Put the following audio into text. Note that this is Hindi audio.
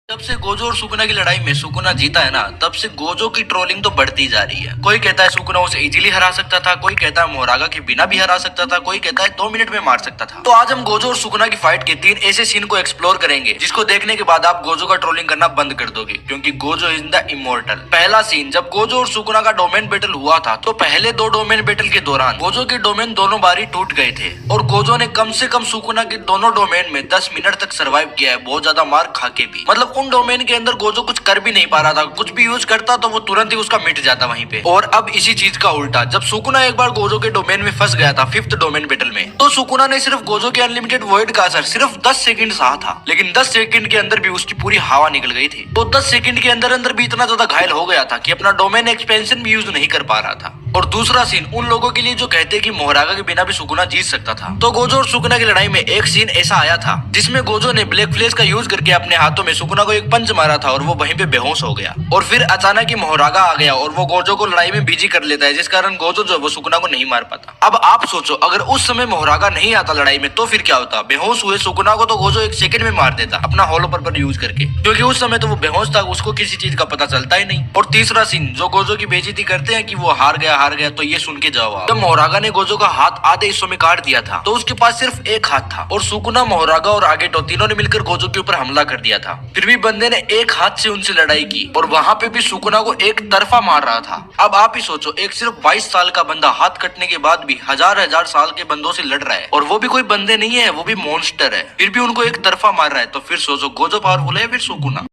जब से गोजो और सुकुना की लड़ाई में सुकुना जीता है ना, तब से गोजो की ट्रोलिंग तो बढ़ती जा रही है। कोई कहता है सुकुना उसे इजीली हरा सकता था, कोई कहता है मोहरागा के बिना भी हरा सकता था, कोई कहता है 2 मिनट में मार सकता था। तो आज हम गोजो और सुकुना की फाइट के 3 ऐसे सीन को एक्सप्लोर करेंगे जिसको देखने के बाद आप गोजो का ट्रोलिंग करना बंद कर दोगे, क्योंकि गोजो इज द इमोर्टल। पहला सीन, जब गोजो और सुकुना का डोमेन बैटल हुआ था तो पहले 2 डोमेन बैटल के दौरान गोजो के डोमेन दोनों बारी टूट गए थे और गोजो ने कम से कम सुकुना के दोनों डोमेन में 10 मिनट तक सर्वाइव किया है, बहुत ज्यादा मार खा के भी। मतलब उन डोमेन के अंदर गोजो कुछ कर भी नहीं पा रहा था, कुछ भी यूज करता तो वो तुरंत ही उसका मिट जाता वहीं पे। और अब इसी चीज का उल्टा, जब सुकुना एक बार गोजो के डोमेन में फंस गया था 5th डोमेन बैटल में, तो सुकुना ने सिर्फ गोजो के अनलिमिटेड वॉइड का असर सिर्फ 10 सेकंड सहा था, लेकिन 10 सेकंड के अंदर भी उसकी पूरी हवा निकल गई थी। तो 10 सेकंड के अंदर अंदर भी इतना ज्यादा घायल हो गया था कि अपना डोमेन एक्सपेंशन भी यूज नहीं कर पा रहा था। और दूसरा सीन उन लोगों के लिए जो कहते कि मोहरागा के बिना भी सुकुना जीत सकता था, तो गोजो और सुकुना की लड़ाई में एक सीन ऐसा आया था जिसमें गोजो ने ब्लैक फ्लेश का यूज करके अपने हाथों में सुकुना को एक पंच मारा था और वो वहीं पे बेहोश हो गया। और फिर अचानक ही मोहरागा आ गया और वो गोजो को लड़ाई में बिजी कर लेता है, जिस कारण गोजो जो वो सुकुना को नहीं मार पाता। अब आप सोचो, अगर उस समय मोहरागा नहीं आता लड़ाई में तो फिर क्या होता? बेहोश हुए सुकुना को तो गोजो 1 सेकंड में मार देता अपना होलो पर यूज करके, क्योंकि उस समय तो वो बेहोश था, उसको किसी चीज का पता चलता ही नहीं। और तीसरा सीन, जो गोजो की बेइज्जती करते हैं कि वो हार गया, तो ये सुन के जवाब, जब मोहरागा ने गोजो का हाथ आधे हिस्सों में काट दिया था तो उसके पास सिर्फ एक हाथ था और सुकुना, मोहरागा और आगेटो तीनों ने मिलकर गोजो के ऊपर हमला कर दिया था। फिर भी बंदे ने एक हाथ से उनसे लड़ाई की और वहां पे भी सुकुना को एक तरफा मार रहा था। अब आप ही सोचो, एक सिर्फ 22 साल का बंदा हाथ कटने के बाद भी हजार साल के बंदों से लड़ रहा है, और वो भी कोई बंदे नहीं है, वो भी मॉन्स्टर है, फिर भी उनको एक तरफा मार रहा है। तो फिर सोचो, गोजो पावरफुल है फिर सुकुना।